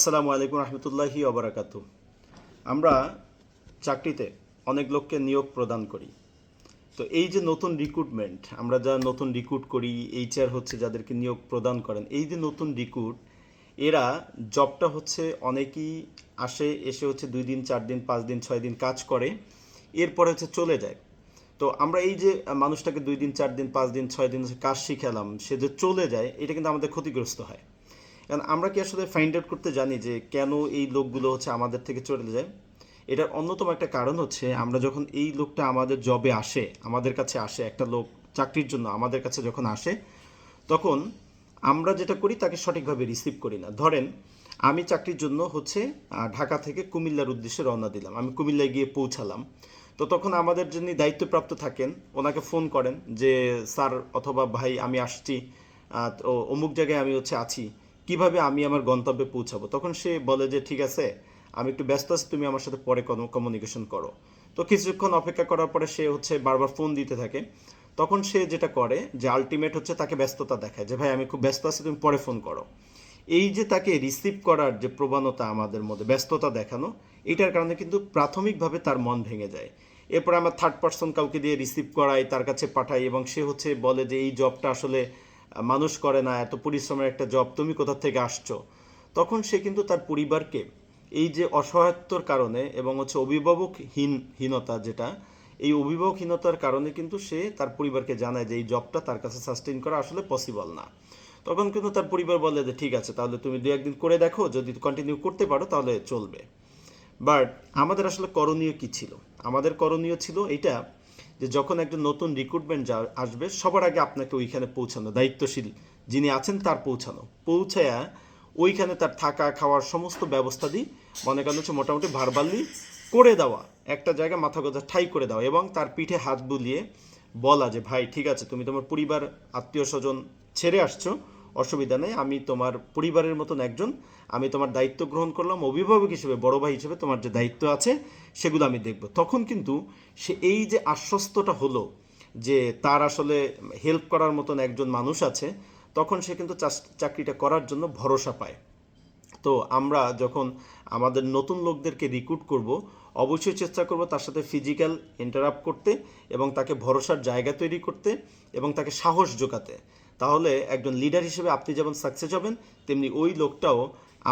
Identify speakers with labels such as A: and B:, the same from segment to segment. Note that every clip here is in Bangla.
A: আসসালামু আলাইকুম রহমতুল্লাহি ওবরাকাতু। আমরা চাকরিতে অনেক লোককে নিয়োগ প্রদান করি। তো এই যে নতুন রিক্রুটমেন্ট, আমরা যা নতুন রিক্রুট করি, এইচআর হচ্ছে যাদেরকে নিয়োগ প্রদান করেন, এই যে নতুন রিক্রুট, এরা জবটা হচ্ছে অনেকেই আসে, এসে হচ্ছে 2 দিন 4 দিন 5 দিন 6 দিন কাজ করে, এরপরে হচ্ছে চলে যায়। তো আমরা এই যে মানুষটাকে 2 দিন 4 দিন 5 দিন 6 দিন কাজ শিখালাম, সে যে চলে যায়, এটা কিন্তু আমাদের ক্ষতিগ্রস্ত হয়। কারণ আমরা কি আসলে ফাইন্ড আউট করতে জানি যে কেন এই লোকগুলো হচ্ছে আমাদের থেকে চলে যায়? এটার অন্যতম একটা কারণ হচ্ছে, আমরা যখন এই লোকটা আমাদের জবে আসে, আমাদের কাছে আসে, একটা লোক চাকরির জন্য আমাদের কাছে যখন আসে, তখন আমরা যেটা করি তাকে সঠিকভাবে রিসিভ করি না। ধরেন আমি চাকরির জন্য হচ্ছে ঢাকা থেকে কুমিল্লার উদ্দেশ্যে রওনা দিলাম, আমি কুমিল্লায় গিয়ে পৌঁছালাম। তো তখন আমাদের যিনি দায়িত্বপ্রাপ্ত থাকেন, ওনাকে ফোন করেন যে স্যার অথবা ভাই আমি আসছি, তো অমুক জায়গায় আমি হচ্ছে আছি, কিভাবে আমি আমার গন্তব্যে পৌঁছাবো? তখন সে বলে যে ঠিক আছে, আমি একটু ব্যস্ত আছি, তুমি আমার সাথে পরে কমিউনিকেশন করো। তো কিছুক্ষণ অপেক্ষা করার পরে সে হচ্ছে বারবার ফোন দিতে থাকে। তখন সে যেটা করে যে আলটিমেট হচ্ছে তাকে ব্যস্ততা দেখায় যে ভাই আমি খুব ব্যস্ত আছি, তুমি পরে ফোন করো। এই যে তাকে রিসিভ করার যে প্রবণতা আমাদের মধ্যে, ব্যস্ততা দেখানো, এটার কারণে কিন্তু প্রাথমিকভাবে তার মন ভেঙে যায়। এরপর আমরা থার্ড পার্সন কাউকে দিয়ে রিসিভ করাই, তার কাছে পাঠাই, এবং সে হচ্ছে বলে যে এই জবটা আসলে মানুষ করে না, এত পরিশ্রমের একটা জব, তুমি কোথা থেকে আসছো? তখন সে কিন্তু তার পরিবারকে এই যে অসহায়ত্বর কারণে এবং হচ্ছে অভিভাবকহীনতা, যেটা এই অভিভাবকহীনতার কারণে কিন্তু সে তার পরিবারকে জানায় যে এই জবটা তার কাছে সাস্টেইন করা আসলে পসিবল না। তখন কিন্তু তার পরিবার বলে যে ঠিক আছে, তাহলে তুমি 2-1 দিন করে দেখো, যদি কন্টিনিউ করতে পারো তাহলে চলবে। বাট আমাদের আসলে করণীয় কি ছিল? আমাদের করণীয় ছিল এটা, যে যখন একজন নতুন রিক্রুটমেন্ট আসবে, সবার আগে আপনাকে ওইখানে পৌঁছানো, দায়িত্বশীল যিনি আছেন তার পৌঁছায়া ওইখানে তার থাকা খাওয়ার সমস্ত ব্যবস্থা দিই, মনে করেন হচ্ছে মোটামুটি ভার্বালি করে দেওয়া, একটা জায়গায় মাথা গোজা ঠাই করে দেওয়া, এবং তার পিঠে হাত বুলিয়ে বলা যে ভাই ঠিক আছে, তুমি তোমার পরিবার আত্মীয় স্বজন ছেড়ে আসছো, অসুবিধা নেই, আমি তোমার পরিবারের মতন একজন, আমি তোমার দায়িত্ব গ্রহণ করলাম, অভিভাবক হিসেবে, বড় ভাই হিসেবে তোমার যে দায়িত্ব আছে সেগুলো আমি দেখব। তখন কিন্তু সে এই যে আশ্বস্তটা হলো যে তার আসলে হেল্প করার মতন একজন মানুষ আছে, তখন সে কিন্তু চাকরিটা করার জন্য ভরসা পায়। তো আমরা যখন আমাদের নতুন লোকদেরকে রিক্রুট করব, অবশ্যই চেষ্টা করব তার সাথে ফিজিক্যাল ইন্টারাপ্ট করতে, এবং তাকে ভরসার জায়গা তৈরি করতে, এবং তাকে সাহস জোগাতে। তাহলে একজন লিডার হিসেবে আপনি যেমন সাকসেস হবেন, তেমনি ওই লোকটাও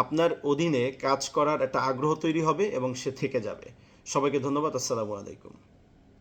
A: আপনার অধীনে কাজ করার একটা আগ্রহ তৈরি হবে এবং সে থেকে যাবে। সবাইকে ধন্যবাদ। আসসালামু আলাইকুম।